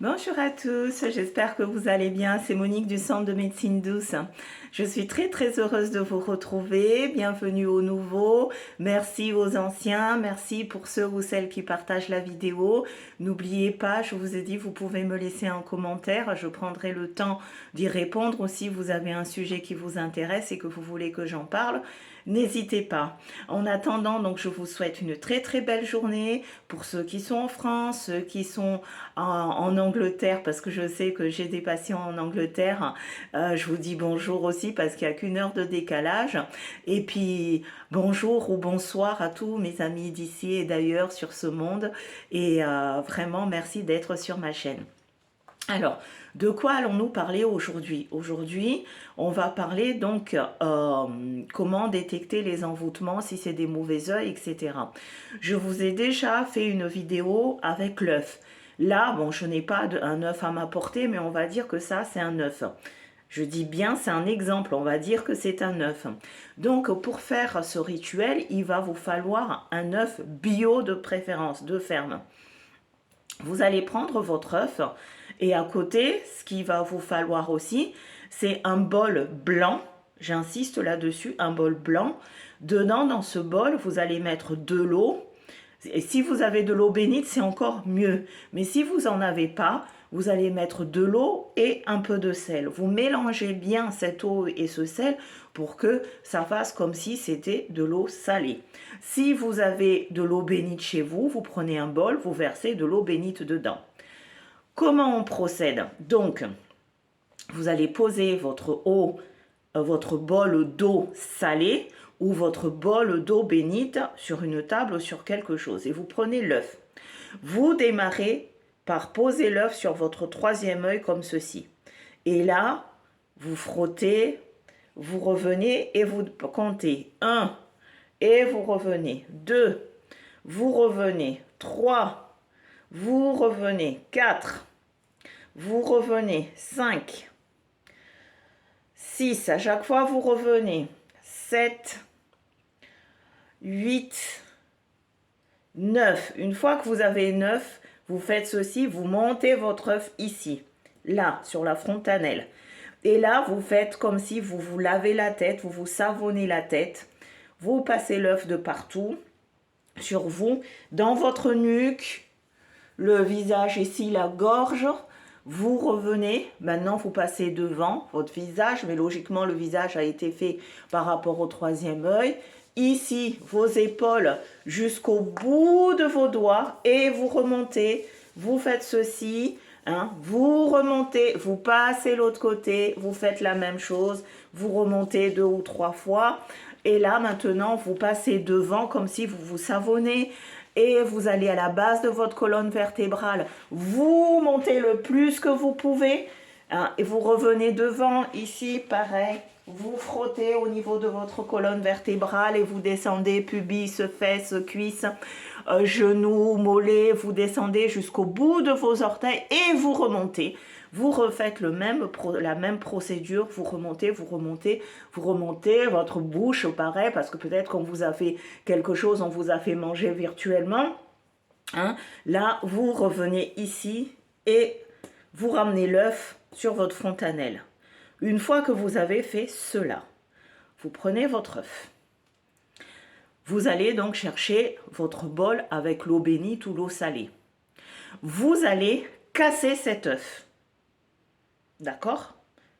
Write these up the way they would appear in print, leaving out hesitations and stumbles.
Bonjour à tous, j'espère que vous allez bien. C'est Monique du Centre de médecine douce. Je suis très heureuse de vous retrouver. Bienvenue aux nouveaux. Merci aux anciens. Merci pour ceux ou celles qui partagent la vidéo. N'oubliez pas, je vous ai dit, vous pouvez me laisser un commentaire. Je prendrai le temps d'y répondre. Si vous avez un sujet qui vous intéresse et que vous voulez que j'en parle, n'hésitez pas. En attendant, donc, je vous souhaite une très belle journée pour ceux qui sont en France, ceux qui sont en Angleterre, parce que je sais que j'ai des patients en Angleterre. Je vous dis bonjour aussi parce qu'il n'y a qu'une heure de décalage. Et puis bonjour ou bonsoir à tous mes amis d'ici et d'ailleurs sur ce monde. Et vraiment merci d'être sur ma chaîne. Alors, de quoi allons-nous parler aujourd'hui? Aujourd'hui, on va parler donc comment détecter les envoûtements, si c'est des mauvais œils, etc. Je vous ai déjà fait une vidéo avec l'œuf. Là, bon, je n'ai pas un œuf à m'apporter, mais on va dire que ça, c'est un œuf. Je dis bien, c'est un exemple, on va dire que c'est un œuf. Donc, pour faire ce rituel, il va vous falloir un œuf bio de préférence, de ferme. Vous allez prendre votre œuf et à côté, ce qu'il va vous falloir aussi, c'est un bol blanc. J'insiste là-dessus, un bol blanc. Dedans, dans ce bol, vous allez mettre de l'eau. Et si vous avez de l'eau bénite, c'est encore mieux. Mais si vous n'en avez pas, vous allez mettre de l'eau et un peu de sel. Vous mélangez bien cette eau et ce sel pour que ça fasse comme si c'était de l'eau salée. Si vous avez de l'eau bénite chez vous, vous prenez un bol, vous versez de l'eau bénite dedans. Comment on procède? Donc, vous allez poser votre bol d'eau salée ou votre bol d'eau bénite sur une table ou sur quelque chose et vous prenez l'œuf. Vous démarrez par poser l'œuf sur votre troisième œil comme ceci. Et là, vous frottez, vous revenez et vous comptez 1 et vous revenez 2, vous revenez 3, vous revenez 4, vous revenez 5, 6, à chaque fois vous revenez 7, 8, 9. Une fois que vous avez 9, vous faites ceci, vous montez votre œuf ici, là, sur la frontanelle. Et là, vous faites comme si vous vous lavez la tête, vous vous savonnez la tête. Vous passez l'œuf de partout, sur vous, dans votre nuque, le visage ici, la gorge. Vous revenez, maintenant vous passez devant votre visage, mais logiquement le visage a été fait par rapport au troisième œil. Ici, vos épaules jusqu'au bout de vos doigts et vous remontez, vous faites ceci, hein, vous remontez, vous passez l'autre côté, vous faites la même chose, vous remontez 2 ou 3 fois. Et là, maintenant, vous passez devant comme si vous vous savonnez et vous allez à la base de votre colonne vertébrale. Vous montez le plus que vous pouvez hein, et vous revenez devant. Ici, pareil, vous frottez au niveau de votre colonne vertébrale et vous descendez pubis, fesses, cuisses, genoux, mollets. Vous descendez jusqu'au bout de vos orteils et vous remontez. Vous refaites la même procédure, vous remontez, votre bouche, pareil, parce que peut-être qu'on vous a fait quelque chose, on vous a fait manger virtuellement. Hein. Là, vous revenez ici et vous ramenez l'œuf sur votre frontanelle. Une fois que vous avez fait cela, vous prenez votre œuf. Vous allez donc chercher votre bol avec l'eau bénite ou l'eau salée. Vous allez casser cet œuf. D'accord?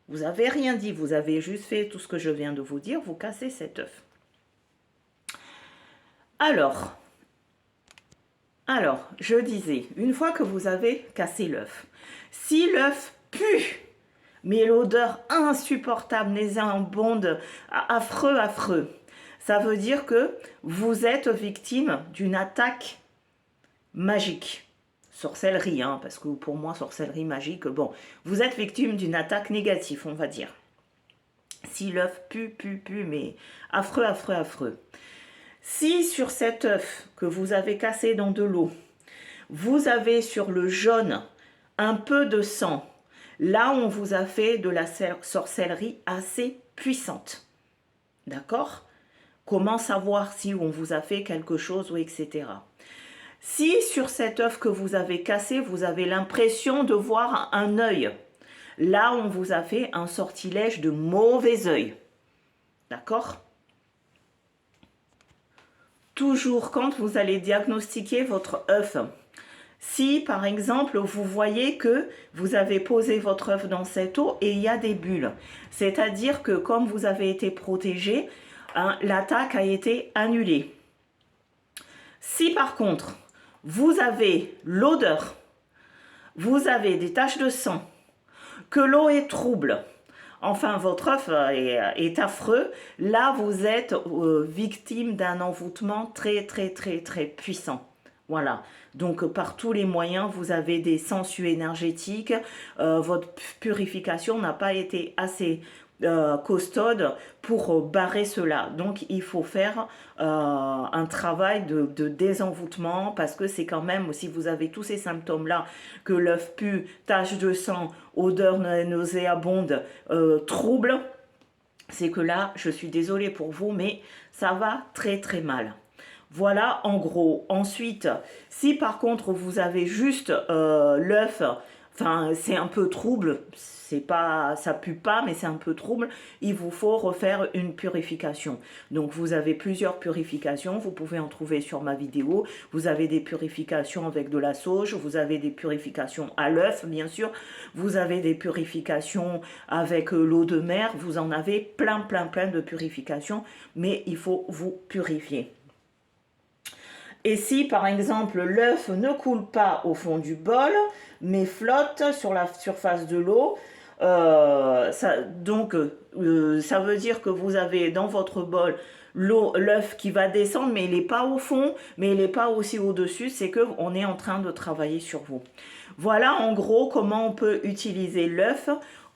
Vous n'avez rien dit, vous avez juste fait tout ce que je viens de vous dire, vous cassez cet œuf. Alors, je disais, une fois que vous avez cassé l'œuf, si l'œuf pue, mais l'odeur insupportable, nauséabonde, affreux, ça veut dire que vous êtes victime d'une attaque magique. Sorcellerie, hein, parce que pour moi, sorcellerie magique, bon, vous êtes victime d'une attaque négative, on va dire. Si l'œuf pue, mais affreux. Si sur cet œuf que vous avez cassé dans de l'eau, vous avez sur le jaune un peu de sang, là on vous a fait de la sorcellerie assez puissante. D'accord? Comment savoir si on vous a fait quelque chose ou etc. Si sur cet œuf que vous avez cassé, vous avez l'impression de voir un œil, là on vous a fait un sortilège de mauvais œil. D'accord? Toujours quand vous allez diagnostiquer votre œuf, si par exemple vous voyez que vous avez posé votre œuf dans cette eau et il y a des bulles, c'est-à-dire que comme vous avez été protégé, hein, l'attaque a été annulée. Si par contre vous avez l'odeur, vous avez des taches de sang, que l'eau est trouble, enfin votre œuf est affreux, là vous êtes victime d'un envoûtement très puissant. Voilà, donc par tous les moyens, vous avez des sangsues énergétiques, votre purification n'a pas été assez costaude pour barrer cela. Donc il faut faire un travail de désenvoûtement parce que c'est quand même, si vous avez tous ces symptômes-là, que l'œuf pue, tache de sang, odeur nauséabonde, trouble, c'est que là, je suis désolée pour vous, mais ça va très mal. Voilà, en gros. Ensuite, si par contre vous avez juste l'œuf, enfin c'est un peu trouble, c'est pas, ça pue pas, mais c'est un peu trouble, il vous faut refaire une purification. Donc vous avez plusieurs purifications, vous pouvez en trouver sur ma vidéo. Vous avez des purifications avec de la sauge, vous avez des purifications à l'œuf, bien sûr, vous avez des purifications avec l'eau de mer, vous en avez plein de purifications, mais il faut vous purifier. Et si par exemple l'œuf ne coule pas au fond du bol, mais flotte sur la surface de l'eau, ça veut dire que vous avez dans votre bol l'œuf qui va descendre, mais il n'est pas au fond, mais il n'est pas aussi au-dessus, c'est qu'on est en train de travailler sur vous. Voilà en gros comment on peut utiliser l'œuf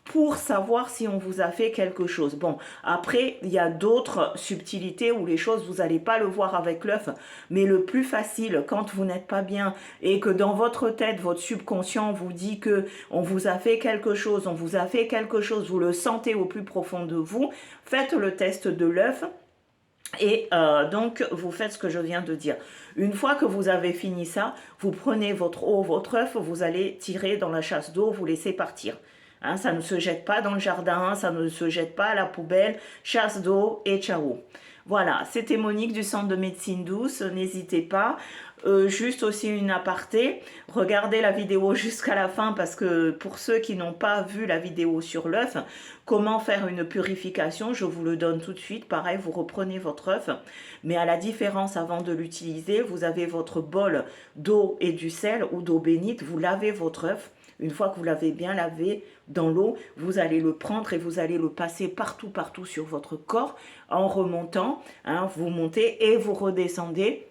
pour savoir si on vous a fait quelque chose. Bon, après, il y a d'autres subtilités où les choses, vous n'allez pas le voir avec l'œuf, mais le plus facile, quand vous n'êtes pas bien et que dans votre tête, votre subconscient vous dit que on vous a fait quelque chose, on vous a fait quelque chose, vous le sentez au plus profond de vous, faites le test de l'œuf. Et donc, vous faites ce que je viens de dire. Une fois que vous avez fini ça, vous prenez votre eau, votre œuf, vous allez tirer dans la chasse d'eau, vous laissez partir. Hein, ça ne se jette pas dans le jardin, ça ne se jette pas à la poubelle, chasse d'eau et ciao. Voilà, c'était Monique du Centre de Médecine Douce, n'hésitez pas. Juste aussi une aparté, regardez la vidéo jusqu'à la fin parce que pour ceux qui n'ont pas vu la vidéo sur l'œuf, comment faire une purification, je vous le donne tout de suite. Pareil, vous reprenez votre œuf, mais à la différence avant de l'utiliser, vous avez votre bol d'eau et du sel ou d'eau bénite, vous lavez votre œuf. Une fois que vous l'avez bien lavé dans l'eau, vous allez le prendre et vous allez le passer partout sur votre corps en remontant. Hein, vous montez et vous redescendez.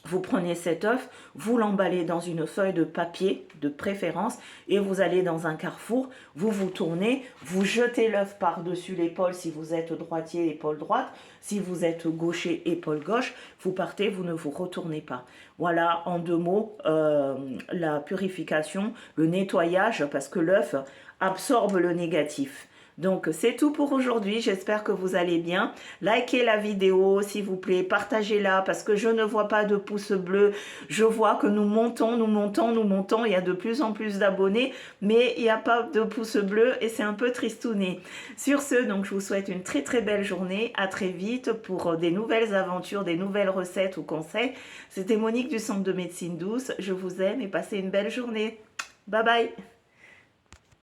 Vous prenez cet œuf, vous l'emballez dans une feuille de papier de préférence et vous allez dans un carrefour, vous vous tournez, vous jetez l'œuf par-dessus l'épaule si vous êtes droitier, épaule droite. Si vous êtes gaucher, épaule gauche, vous partez, vous ne vous retournez pas. Voilà en 2 mots la purification, le nettoyage parce que l'œuf absorbe le négatif. Donc c'est tout pour aujourd'hui, j'espère que vous allez bien. Likez la vidéo s'il vous plaît, partagez-la parce que je ne vois pas de pouces bleus. Je vois que nous montons, il y a de plus en plus d'abonnés, mais il n'y a pas de pouces bleus et c'est un peu tristouné. Sur ce, donc je vous souhaite une très belle journée, à très vite pour des nouvelles aventures, des nouvelles recettes ou conseils. C'était Monique du Centre de Médecine Douce, je vous aime et passez une belle journée. Bye bye.